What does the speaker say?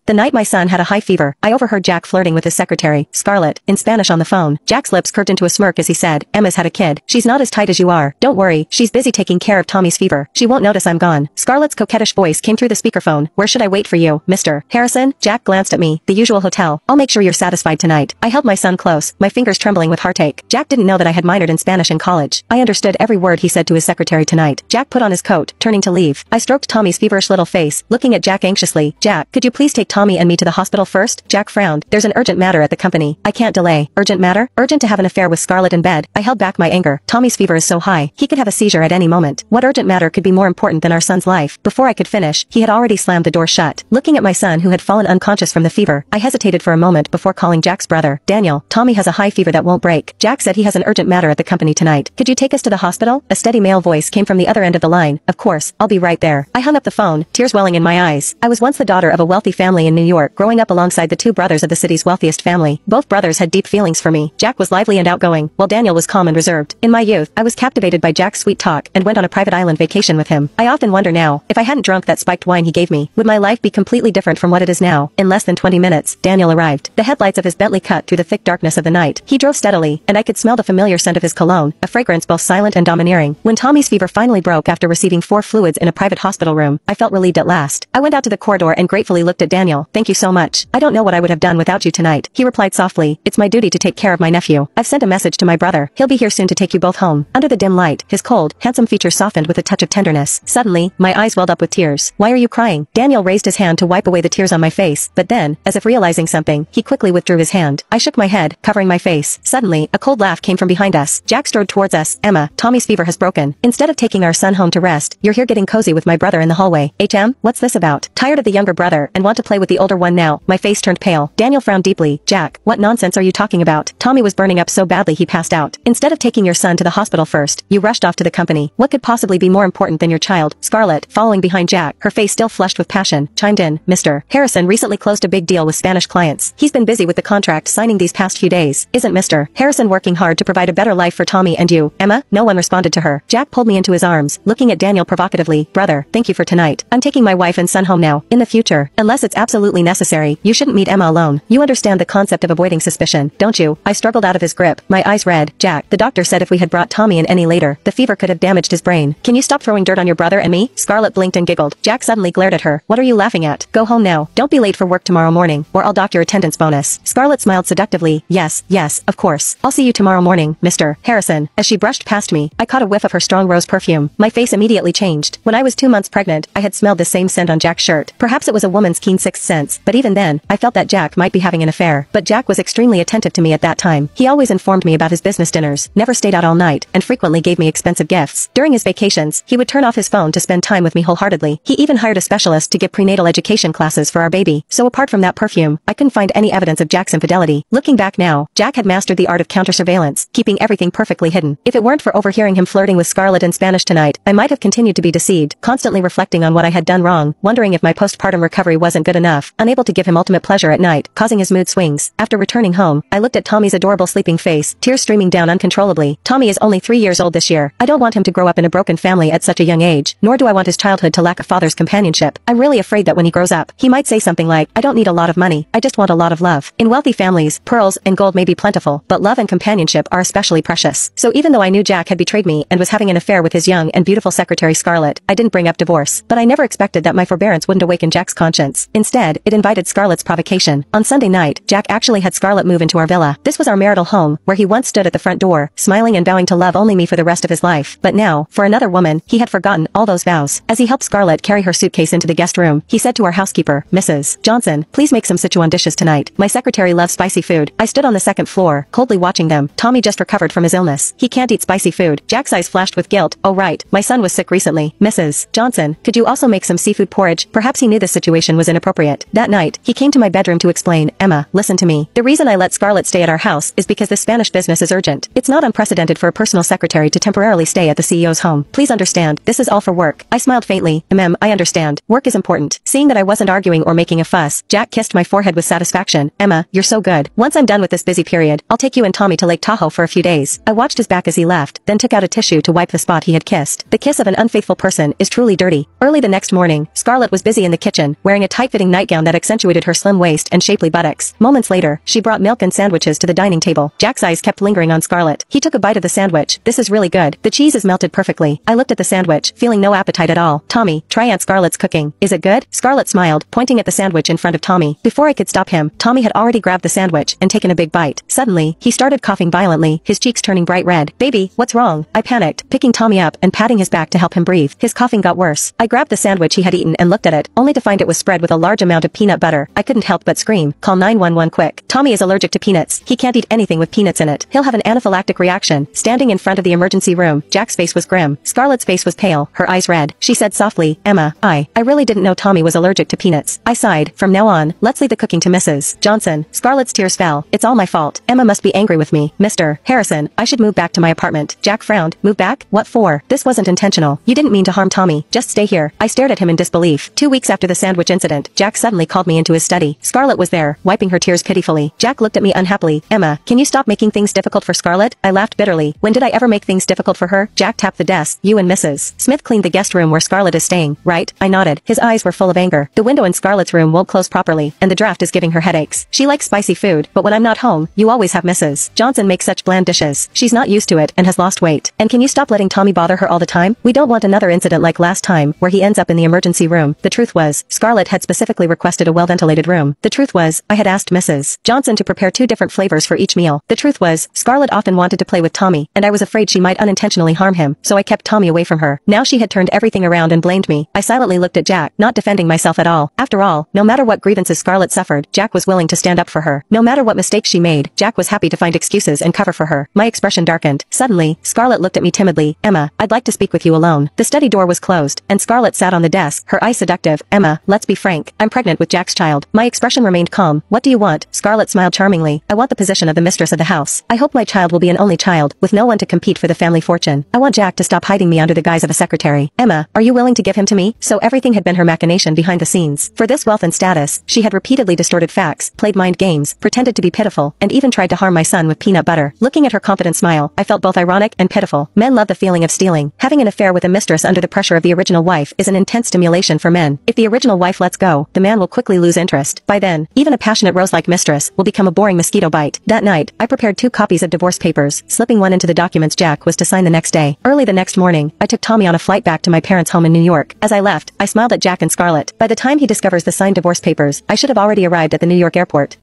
The night my son had a high fever, I overheard Jack flirting with his secretary, Scarlett, in Spanish on the phone. Jack's lips curved into a smirk as he said, Emma's had a kid. She's not as tight as you are. Don't worry, she's busy taking care of Tommy's fever. She won't notice I'm gone. Scarlett's coquettish voice came through the speakerphone. Where should I wait for you, Mr. Harrison? Jack glanced at me. The usual hotel. I'll make sure you're satisfied tonight. I held my son close, my fingers trembling with heartache. Jack didn't know that I had minored in Spanish in college. I understood every word he said to his secretary tonight. Jack put on his coat, turning to leave. I stroked Tommy's feverish little face, looking at Jack anxiously. Jack, could you please take Tommy and me to the hospital first? Jack frowned. There's an urgent matter at the company. I can't delay. Urgent matter? Urgent to have an affair with Scarlett in bed. I held back my anger. Tommy's fever is so high. He could have a seizure at any moment. What urgent matter could be more important than our son's life? Before I could finish, he had already slammed the door shut. Looking at my son who had fallen unconscious from the fever, I hesitated for a moment before calling Jack's brother. Daniel, Tommy has a high fever that won't break. Jack said he has an urgent matter at the company tonight. Could you take us to the hospital? A steady male voice came from the other end of the line. Of course, I'll be right there. I hung up the phone, tears welling in my eyes. I was once the daughter of a wealthy family in New York, growing up alongside the two brothers of the city's wealthiest family. Both brothers had deep feelings for me. Jack was lively and outgoing, while Daniel was calm and reserved. In my youth, I was captivated by Jack's sweet talk and went on a private island vacation with him. I often wonder now, if I hadn't drunk that spiked wine he gave me, would my life be completely different from what it is now? In less than 20 minutes, Daniel arrived. The headlights of his Bentley cut through the thick darkness of the night. He drove steadily, and I could smell the familiar scent of his cologne, a fragrance both silent and domineering. When Tommy's fever finally broke after receiving 4 fluids in a private hospital room, I felt relieved at last. I went out to the corridor and gratefully looked at Daniel. Thank you so much. I don't know what I would have done without you tonight. He replied softly, it's my duty to take care of my nephew. I've sent a message to my brother. He'll be here soon to take you both home. Under the dim light, his cold, handsome features softened with a touch of tenderness. Suddenly, my eyes welled up with tears. Why are you crying? Daniel raised his hand to wipe away the tears on my face, but then, as if realizing something, he quickly withdrew his hand. I shook my head, covering my face. Suddenly, a cold laugh came from behind us. Jack strode towards us. Emma, Tommy's fever has broken. Instead of taking our son home to rest, you're here getting cozy with my brother in the hallway. What's this about? Tired of the younger brother and want to play with the older one now. My face turned pale. Daniel frowned deeply. Jack, what nonsense are you talking about? Tommy was burning up so badly he passed out. Instead of taking your son to the hospital first, you rushed off to the company. What could possibly be more important than your child? Scarlett, following behind Jack, her face still flushed with passion, chimed in. Mr. Harrison recently closed a big deal with Spanish clients. He's been busy with the contract signing these past few days. Isn't Mr. Harrison working hard to provide a better life for Tommy and you? Emma? No one responded to her. Jack pulled me into his arms, looking at Daniel provocatively. Brother, thank you for tonight. I'm taking my wife and son home now. In the future, unless it's absolutely necessary, you shouldn't meet Emma alone. You understand the concept of avoiding suspicion, don't you? I struggled out of his grip, my eyes red. Jack, the doctor said if we had brought Tommy in any later, the fever could have damaged his brain. Can you stop throwing dirt on your brother and me? Scarlett blinked and giggled. Jack suddenly glared at her. What are you laughing at? Go home now. Don't be late for work tomorrow morning, or I'll dock your attendance bonus. Scarlett smiled seductively. Yes, of course. I'll see you tomorrow morning, Mr. Harrison. As she brushed past me, I caught a whiff of her strong rose perfume. My face immediately changed. When I was 2 months pregnant, I had smelled the same scent on Jack's shirt. Perhaps it was a woman's keen sixth sense, but even then, I felt that Jack might be having an affair. But Jack was extremely attentive to me at that time. He always informed me about his business dinners, never stayed out all night, and frequently gave me expensive gifts. During his vacations, he would turn off his phone to spend time with me wholeheartedly. He even hired a specialist to give prenatal education classes for our baby. So apart from that perfume, I couldn't find any evidence of Jack's infidelity. Looking back now, Jack had mastered the art of counter-surveillance, keeping everything perfectly hidden. If it weren't for overhearing him flirting with Scarlett in Spanish tonight, I might have continued to be deceived, constantly reflecting on what I had done wrong, wondering if my postpartum recovery wasn't good enough, unable to give him ultimate pleasure at night, causing his mood swings. After returning home, I looked at Tommy's adorable sleeping face, tears streaming down uncontrollably. Tommy is only 3 years old this year. I don't want him to grow up in a broken family at such a young age, nor do I want his childhood to lack a father's companionship. I'm really afraid that when he grows up, he might say something like, I don't need a lot of money, I just want a lot of love. In wealthy families, pearls and gold may be plentiful, but love and companionship are especially precious. So even though I knew Jack had betrayed me and was having an affair with his young and beautiful secretary Scarlett, I didn't bring up divorce. But I never expected that my forbearance wouldn't awaken Jack's conscience. Instead, it invited Scarlett's provocation. On Sunday night, Jack actually had Scarlett move into our villa. This was our marital home, where he once stood at the front door, smiling and vowing to love only me for the rest of his life. But now, for another woman, he had forgotten all those vows. As he helped Scarlett carry her suitcase into the guest room, he said to our housekeeper, Mrs. Johnson, please make some Sichuan dishes tonight. My secretary loves spicy food. I stood on the second floor, coldly watching them. Tommy just recovered from his illness. He can't eat spicy food. Jack's eyes flashed with guilt. Oh right, my son was sick recently. Mrs. Johnson, could you also make some seafood porridge? Perhaps he knew this situation was inappropriate. That night, he came to my bedroom to explain, Emma, listen to me. The reason I let Scarlett stay at our house is because the Spanish business is urgent. It's not unprecedented for a personal secretary to temporarily stay at the CEO's home. Please understand, this is all for work. I smiled faintly. I understand. Work is important. Seeing that I wasn't arguing or making a fuss, Jack kissed my forehead with satisfaction. Emma, you're so good. Once I'm done with this busy period, I'll take you and Tommy to Lake Tahoe for a few days. I watched his back as he left, then took out a tissue to wipe the spot he had kissed. The kiss of an unfaithful person is truly dirty. Early the next morning, Scarlett was busy in the kitchen, wearing a tight-fitting nightgown that accentuated her slim waist and shapely buttocks. Moments later, she brought milk and sandwiches to the dining table. Jack's eyes kept lingering on Scarlett. He took a bite of the sandwich. This is really good. The cheese is melted perfectly. I looked at the sandwich, feeling no appetite at all. Tommy, try Aunt Scarlett's cooking. Is it good? Scarlett smiled, pointing at the sandwich in front of Tommy. Before I could stop him, Tommy had already grabbed the sandwich and taken a big bite. Suddenly, he started coughing violently, his cheeks turning bright red. Baby, what's wrong? I panicked, picking Tommy up and patting his back to help him breathe. His coughing got worse. I grabbed the sandwich he had eaten and looked at it, only to find it was spread with a large amount of peanut butter. I couldn't help but scream. Call 911 quick. Tommy is allergic to peanuts. He can't eat anything with peanuts in it. He'll have an anaphylactic reaction. Standing in front of the emergency room, Jack's face was grim. Scarlett's face was pale, her eyes red. She said softly, Emma, I really didn't know Tommy was allergic to peanuts. I sighed. From now on, let's leave the cooking to Mrs. Johnson. Scarlett's tears fell. It's all my fault. Emma must be angry with me. Mr. Harrison, I should move back to my apartment. Jack frowned. Move back? What for? This wasn't intentional. You didn't mean to harm Tommy. Just stay here. I stared at him in disbelief. 2 weeks after the sandwich incident, Jack suddenly called me into his study. Scarlett was there, wiping her tears pitifully. Jack looked at me unhappily. Emma, can you stop making things difficult for Scarlett? I laughed bitterly. When did I ever make things difficult for her? Jack tapped the desk. You and Mrs. Smith cleaned the guest room where Scarlett is staying, right? I nodded. His eyes were full of anger. The window in Scarlett's room won't close properly, and the draft is giving her headaches. She likes spicy food, but when I'm not home, you always have Mrs. Johnson make such bland dishes. She's not used to it and has lost weight. And can you stop letting Tommy bother her all the time? We don't want another incident like last time, where he ends up in the emergency room. The truth was, Scarlett had specifically requested a well-ventilated room. The truth was, I had asked Mrs. Johnson to prepare 2 different flavors for each meal. The truth was, Scarlett often wanted to play with Tommy, and I was afraid she might unintentionally harm him, so I kept Tommy away from her. Now she had turned everything around and blamed me. I silently looked at Jack, not defending myself at all. After all, no matter what grievances Scarlett suffered, Jack was willing to stand up for her. No matter what mistakes she made, Jack was happy to find excuses and cover for her. My expression darkened. Suddenly, Scarlett looked at me timidly. Emma, I'd like to speak with you alone. The study door was closed, and Scarlett sat on the desk, her eyes seductive. Emma, let's be frank. I'm pregnant with Jack's child. My expression remained calm. What do you want? Scarlett smiled charmingly. I want the position of the mistress of the house. I hope my child will be an only child, with no one to compete for the family fortune. I want Jack to stop hiding me under the guise of a secretary. Emma, are you willing to give him to me? So everything had been her machination behind the scenes. For this wealth and status, she had repeatedly distorted facts, played mind games, pretended to be pitiful, and even tried to harm my son with peanut butter. Looking at her confident smile, I felt both ironic and pitiful. Men love the feeling of stealing. Having an affair with a mistress under the pressure of the original wife is an intense stimulation for men. If the original wife lets go, the man will quickly lose interest. By then, even a passionate rose-like mistress will become a boring mosquito bite. That night, I prepared 2 copies of divorce papers, slipping one into the documents Jack was to sign the next day. Early the next morning, I took Tommy on a flight back to my parents' home in New York. As I left, I smiled at Jack and Scarlett. By the time he discovers the signed divorce papers, I should have already arrived at the New York airport.